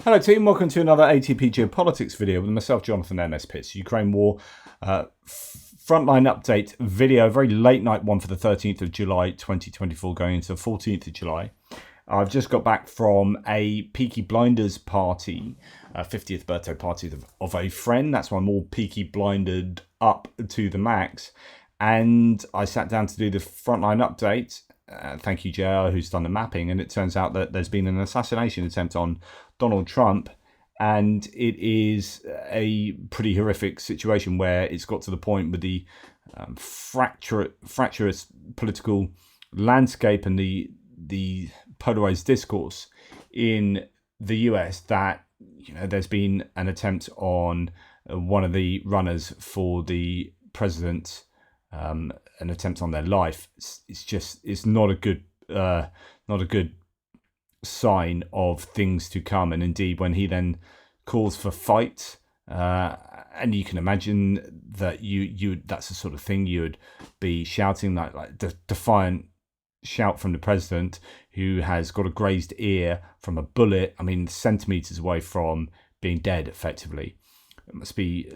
Hello team, welcome to another ATP Geopolitics video with myself, Jonathan MS Pitts. Ukraine War frontline update video, very late night one for the 13th of July 2024 going into the 14th of July. I've just got back from a Peaky Blinders party, 50th birthday party of a friend. That's why I'm all Peaky Blinded up to the max. And I sat down to do the frontline update. Thank you, JR, who's done the mapping. And it turns out that there's been an assassination attempt on Donald Trump. And it is a pretty horrific situation where it's got to the point with the fractious political landscape and the polarized discourse in the US that there's been an attempt on one of the runners for the president, an attempt on their life. It's not a good sign of things to come. And indeed, when he then calls for fight, and you can imagine that that's the sort of thing you would be shouting, like defiant shout from the president, who has got a grazed ear from a bullet, centimeters away from being dead effectively. It must be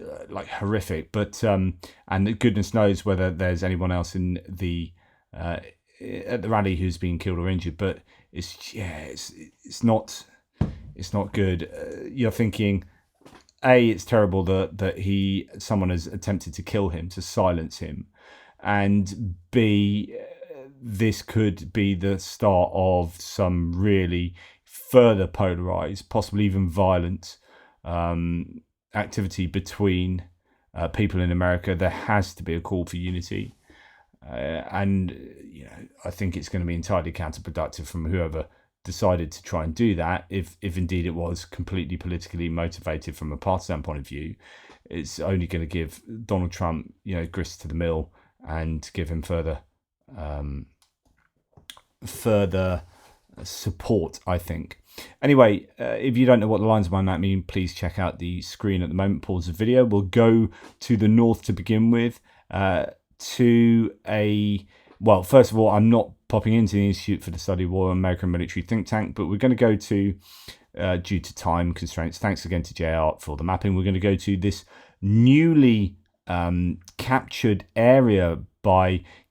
horrific, but and goodness knows whether there's anyone else in the at the rally who's been killed or injured. But it's not good. You're thinking, A, it's terrible that someone has attempted to kill him, to silence him, and B, this could be the start of some really further polarized, possibly even violent activity between people in America. There has to be a call for unity. And I think it's going to be entirely counterproductive from whoever decided to try and do that. If indeed it was completely politically motivated from a partisan point of view, it's only going to give Donald Trump, grist to the mill and give him further support, I think. Anyway, if you don't know what the lines behind that mean, please check out the screen at the moment. Pause the video. We'll go to the north to begin with. First of all, I'm not popping into the Institute for the Study of War, American military think tank, but we're going to go to, due to time constraints, thanks again to JR for the mapping, we're going to go to this newly captured area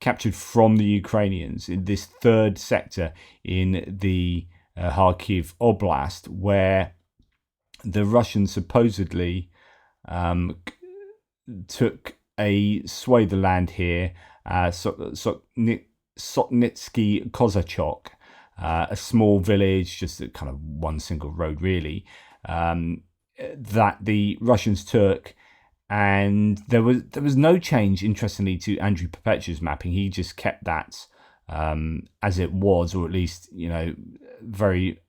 captured from the Ukrainians in this third sector in the Kharkiv Oblast, where the Russians supposedly took a swathe of land here, Sotnitsky Kozachok, a small village, just a kind of one single road really, that the Russians took. And there was no change, interestingly, to Andrew Perpetua's mapping. He just kept that as it was, or at least, very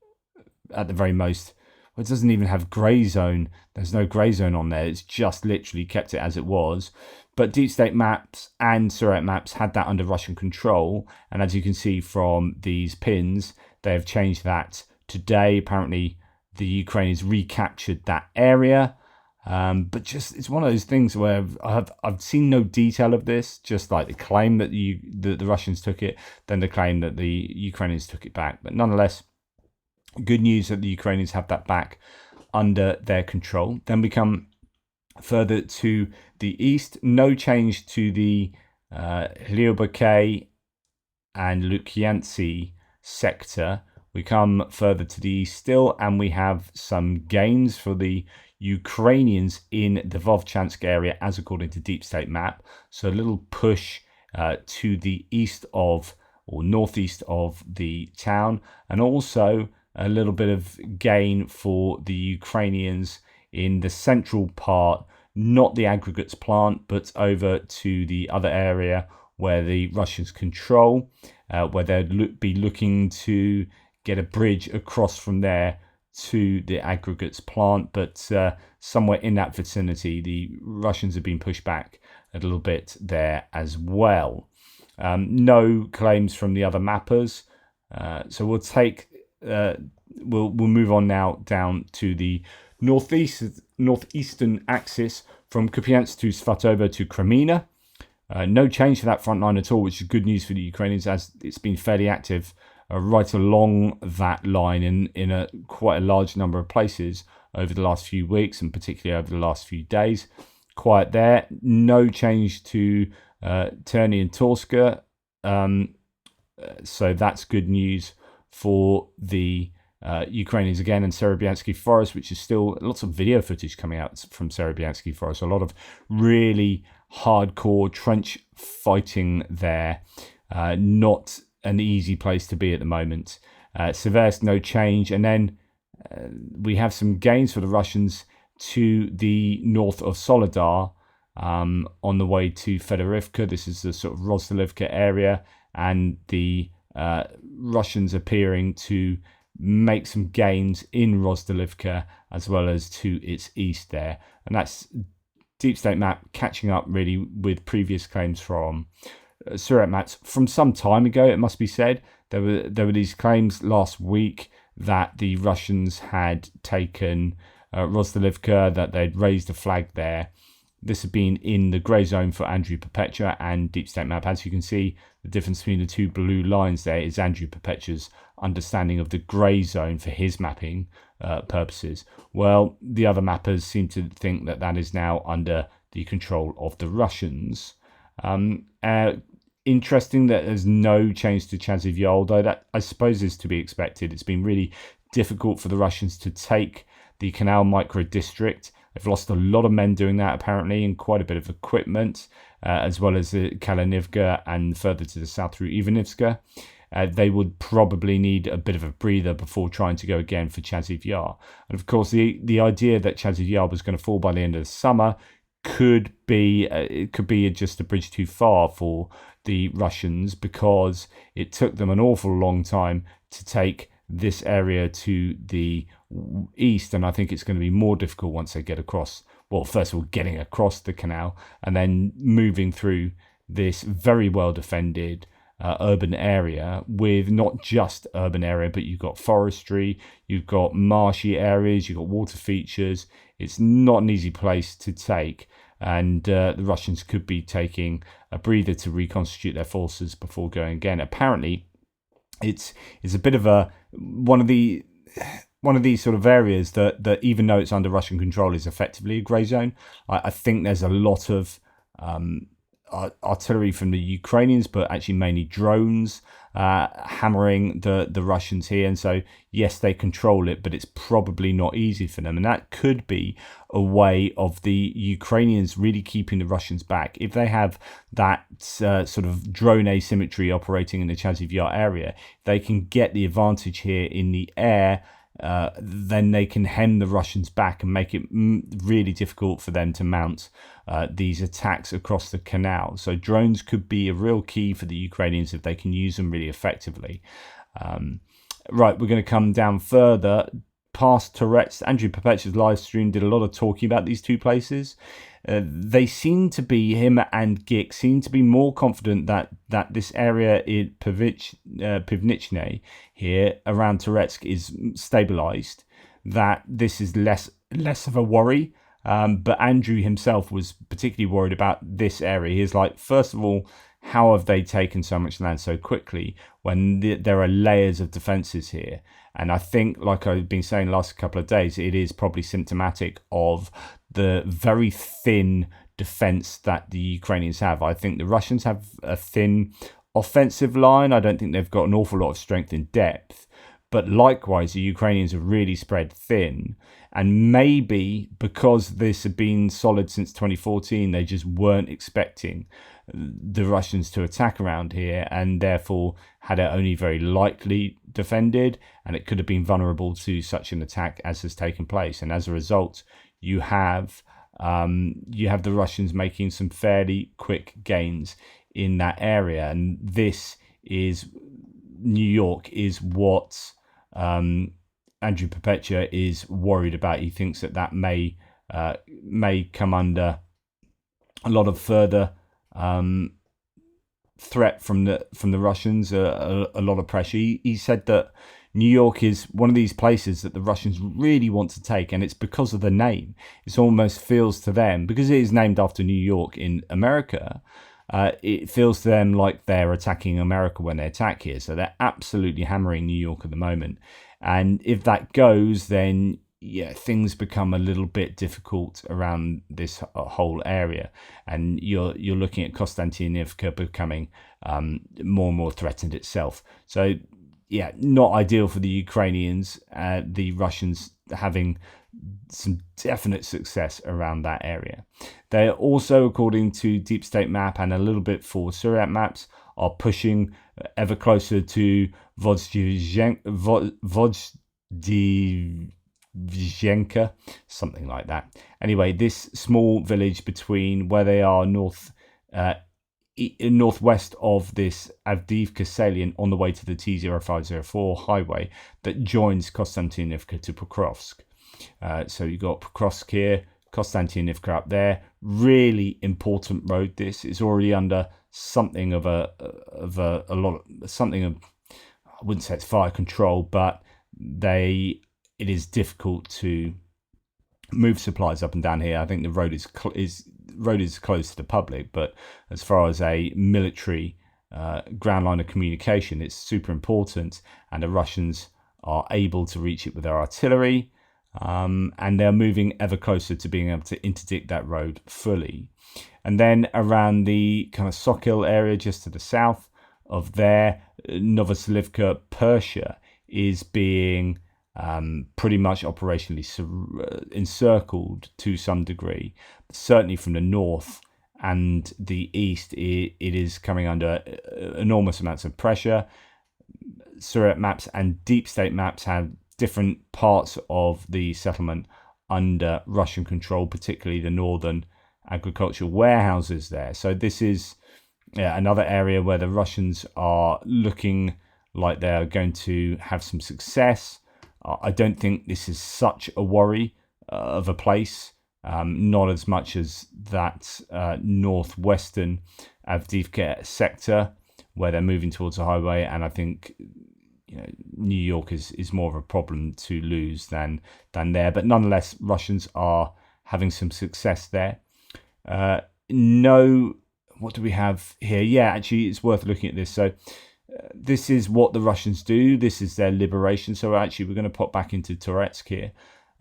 at the very most. Well, it doesn't even have grey zone. There's no grey zone on there. It's just literally kept it as it was. But Deep State Maps and Surrey Maps had that under Russian control. And as you can see from these pins, they have changed that today. Apparently, the Ukrainians recaptured that area. But just it's one of those things where I've seen no detail of this. Just like the claim that the Russians took it, then the claim that the Ukrainians took it back. But nonetheless, good news that the Ukrainians have that back under their control. Then we come further to the east. No change to the Hliobake and Lukyantsy sector. We come further to the east still, and we have some gains for the Ukrainians in the Vovchansk area, as according to Deep State Map. So a little push to the east of, or northeast of the town, and also a little bit of gain for the Ukrainians in the central part, not the aggregates plant, but over to the other area where the Russians control, where they'd be looking to get a bridge across from there to the aggregates plant. But somewhere in that vicinity, the Russians have been pushed back a little bit there as well. No claims from the other mappers. So we'll take... We'll move on now down to the northeastern axis from Kupiansk to Svatovo to Kreminna. No change to that front line at all, which is good news for the Ukrainians, as it's been fairly active right along that line in a quite a large number of places over the last few weeks, and particularly over the last few days. Quiet there. No change to Terni and Torska. So that's good news for the Ukrainians again, and Serebyansky Forest, which is still lots of video footage coming out from Serebyansky Forest. A lot of really hardcore trench fighting there. Not an easy place to be at the moment. Seversk, no change. And then we have some gains for the Russians to the north of Soledar on the way to Fedorivka. This is the sort of Rozdilivka area, and the Russians appearing to make some gains in Rozdilivka as well as to its east there. And that's Deep State map catching up really with previous claims from Surat maps from some time ago, it must be said. There were these claims last week that the Russians had taken Rozdilivka, that they'd raised a flag there. This had been in the grey zone for Andrew Perpetua and Deep State map. As you can see, the difference between the two blue lines there is Andrew Perpetua's understanding of the grey zone for his mapping purposes. Well, the other mappers seem to think that that is now under the control of the Russians. Interesting that there's no change to Chasiv Yar, though that I suppose is to be expected. It's been really difficult for the Russians to take the Canal micro district. They've lost a lot of men doing that apparently, and quite a bit of equipment, as well as Kalinivka and further to the south through Ivanivska. They would probably need a bit of a breather before trying to go again for Chasiv Yar. And of course, the idea that Chasiv Yar was going to fall by the end of the summer could be just a bridge too far for the Russians, because it took them an awful long time to take this area to the east, and I think it's going to be more difficult once they get across. Well, first of all, getting across the canal, and then moving through this very well defended urban area, with not just urban area, but you've got forestry, you've got marshy areas, you've got water features. It's not an easy place to take, and the Russians could be taking a breather to reconstitute their forces before going again. Apparently, it's a bit of one of these sort of areas that even though it's under Russian control is effectively a grey zone. I think there's a lot of artillery from the Ukrainians, but actually mainly drones hammering the Russians here. And so, yes, they control it, but it's probably not easy for them. And that could be a way of the Ukrainians really keeping the Russians back. If they have that sort of drone asymmetry operating in the Chasiv Yar area, they can get the advantage here in the air. Then they can hem the Russians back and make it really difficult for them to mount these attacks across the canal. So drones could be a real key for the Ukrainians if they can use them really effectively. Right, we're going to come down further past Tourette's. Andrew Perpetua's live stream did a lot of talking about these two places. They seem to be, him and Gik, seem to be more confident that this area in Pivnichne here around Touretsk is stabilised, that this is less of a worry. But Andrew himself was particularly worried about this area. He's like, first of all, how have they taken so much land so quickly when there are layers of defences here? And I think, like I've been saying the last couple of days, it is probably symptomatic of the very thin defence that the Ukrainians have. I think the Russians have a thin offensive line. I don't think they've got an awful lot of strength in depth. But likewise, the Ukrainians have really spread thin. And maybe because this had been solid since 2014, they just weren't expecting the Russians to attack around here, and therefore had it only very lightly defended, and it could have been vulnerable to such an attack as has taken place. And as a result, you have the Russians making some fairly quick gains in that area. And this is New York is what Andrew Perpetua is worried about. He thinks that may come under a lot of further threat from the Russians, a lot of pressure. He said that New York is one of these places that the Russians really want to take, and it's because of the name. It almost feels to them, because it is named after New York in America, it feels to them like they're attacking America when they attack here. So they're absolutely hammering New York at the moment. And if that goes, then yeah, things become a little bit difficult around this whole area, and you're looking at Konstantinivka becoming more and more threatened itself. So yeah, not ideal for the Ukrainians. The Russians having some definite success around that area. They are also, according to Deep State Map and a little bit for Surat maps, are pushing ever closer to Vozdivizhenka, something like that. Anyway, this small village between where they are northwest of this Avdiivka salient on the way to the T0504 highway that joins Konstantinivka to Pokrovsk. So you've got Pokrovsk here, Konstantinivka up there. Really important road. This is already under something of a lot of something of, I wouldn't say it's fire control, but it is difficult to move supplies up and down here. I think the road is closed to the public, but as far as a military ground line of communication, it's super important, and the Russians are able to reach it with their artillery, and they're moving ever closer to being able to interdict that road fully. And then around the kind of Sokil area just to the south of there, Novoselivka, Persia is being pretty much operationally encircled to some degree. Certainly from the north and the east, it is coming under enormous amounts of pressure. Surat maps and Deep State maps have different parts of the settlement under Russian control, particularly the northern agricultural warehouses there. So this is another area where the Russians are looking like they're going to have some success. I don't think this is such a worry of a place, not as much as that northwestern Avdiivka sector where they're moving towards the highway. And I think New York is more of a problem to lose than there. But nonetheless, Russians are having some success there. What do we have here? Yeah, actually, it's worth looking at this. So this is what the Russians do. This is their liberation. So actually, we're going to pop back into Toretsk here.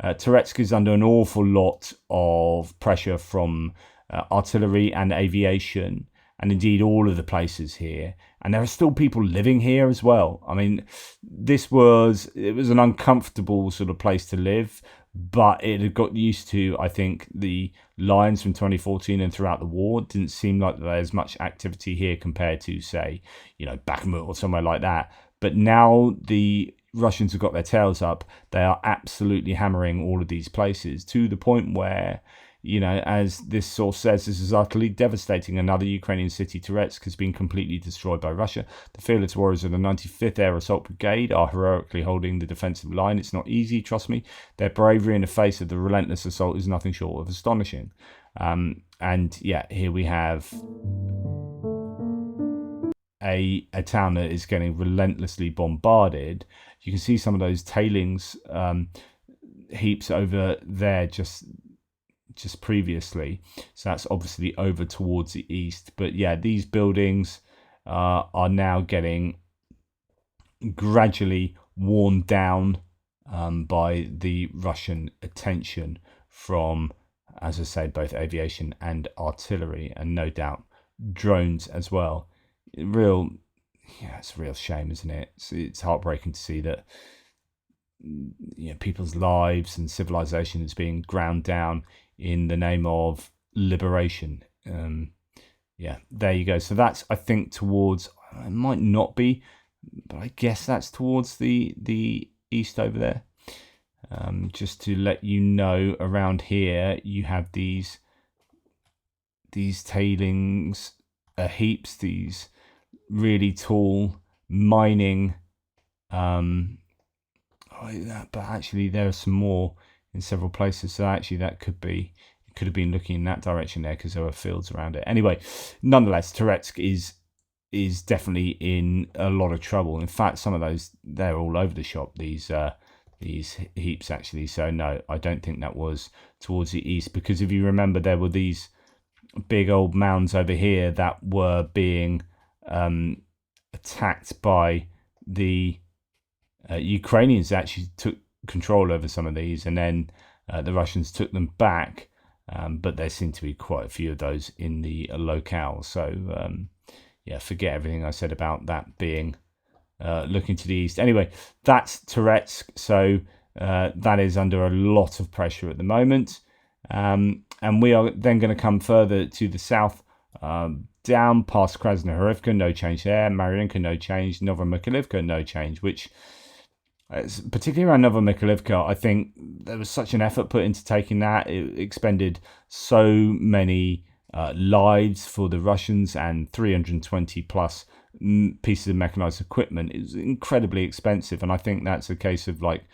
Toretsk is under an awful lot of pressure from artillery and aviation, and indeed all of the places here. And there are still people living here as well. I mean, it was an uncomfortable sort of place to live, but it had got used to, I think, the lines from 2014 and throughout the war. It didn't seem like there's much activity here compared to, say, Bakhmut or somewhere like that. But now the Russians have got their tails up. They are absolutely hammering all of these places to the point where, as this source says, this is utterly devastating. Another Ukrainian city, Toretsk, has been completely destroyed by Russia. The fearless warriors of the 95th Air Assault Brigade are heroically holding the defensive line. It's not easy, trust me. Their bravery in the face of the relentless assault is nothing short of astonishing. And yeah, here we have a town that is getting relentlessly bombarded. You can see some of those tailings heaps over there just previously. So that's obviously over towards the east. But yeah, these buildings are now getting gradually worn down by the Russian attention from, as I say, both aviation and artillery, and no doubt drones as well. It's a real shame, isn't it? It's heartbreaking to see that people's lives and civilization is being ground down in the name of liberation. There you go. So that's, I think, towards, it might not be, but I guess that's towards the east over there. Just to let you know, around here you have these tailings heaps, these really tall mining but actually there are some more in several places, so actually it could have been looking in that direction there because there were fields around it. Anyway, nonetheless, Toretsk is definitely in a lot of trouble. In fact, some of those, they're all over the shop, these heaps actually. So no, I don't think that was towards the east, because if you remember, there were these big old mounds over here that were being attacked by the Ukrainians. Actually took control over some of these, and then the Russians took them back. But there seem to be quite a few of those in the locale. So yeah, forget everything I said about that being looking to the east. Anyway, that's Touretsk. So that is under a lot of pressure at the moment. And we are then going to come further to the south, down past Krasnohorivka, no change there. Mariinka, no change. Novomikhailivka, no change, which, particularly around Novomikhailivka, I think there was such an effort put into taking that. It expended so many lives for the Russians, and 320 plus pieces of mechanized equipment. It was incredibly expensive, and I think that's a case of like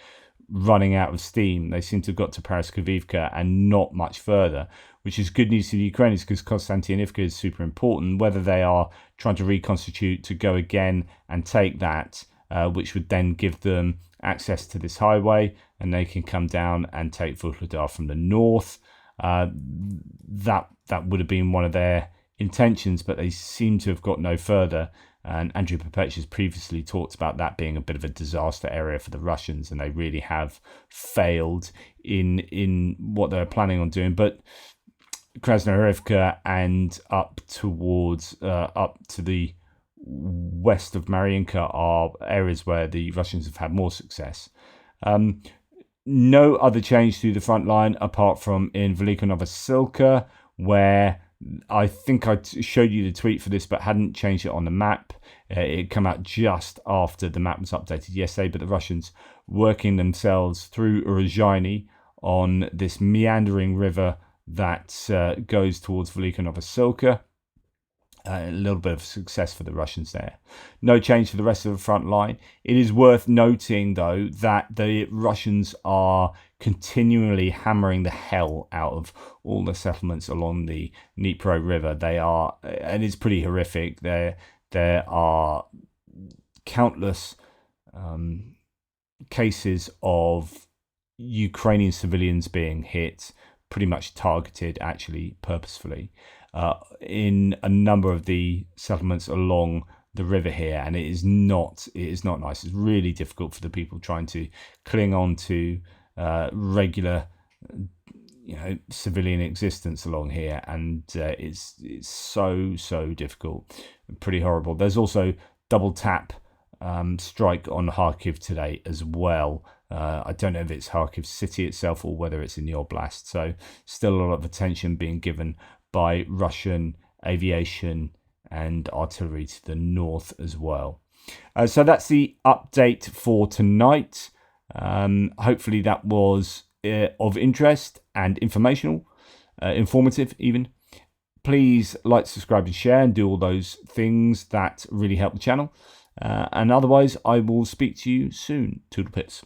running out of steam. They seem to have got to Paraskevivka and not much further, which is good news to the Ukrainians because Konstantinivka is super important. Whether they are trying to reconstitute to go again and take that, which would then give them access to this highway, and they can come down and take Vuhledar from the north. That would have been one of their intentions, but they seem to have got no further. And Andrew Perpetch has previously talked about that being a bit of a disaster area for the Russians, and they really have failed in what they're planning on doing. But Krasnohorivka and up towards up to the west of Mariinka are areas where the Russians have had more success. No other change to the front line apart from in Velika Novosilka, where I think I showed you the tweet for this, but hadn't changed it on the map. It came out just after the map was updated yesterday, but the Russians working themselves through Uruzhaini on this meandering river that goes towards Velika Novosilka. A little bit of success for the Russians there. No change for the rest of the front line. It is worth noting, though, that the Russians are continually hammering the hell out of all the settlements along the Dnipro River. They are, and it's pretty horrific. There are countless cases of Ukrainian civilians being hit, pretty much targeted, actually purposefully, in a number of the settlements along the river here, and it is not nice. It's really difficult for the people trying to cling on to regular, civilian existence along here, and it's so difficult, pretty horrible. There's also double tap strike on Kharkiv today as well. I don't know if it's Kharkiv city itself or whether it's in the oblast. So still a lot of attention being given by Russian aviation and artillery to the north as well. So that's the update for tonight. Hopefully that was of interest and informational, informative even. Please like, subscribe and share and do all those things that really help the channel. And otherwise, I will speak to you soon. Toodle pits.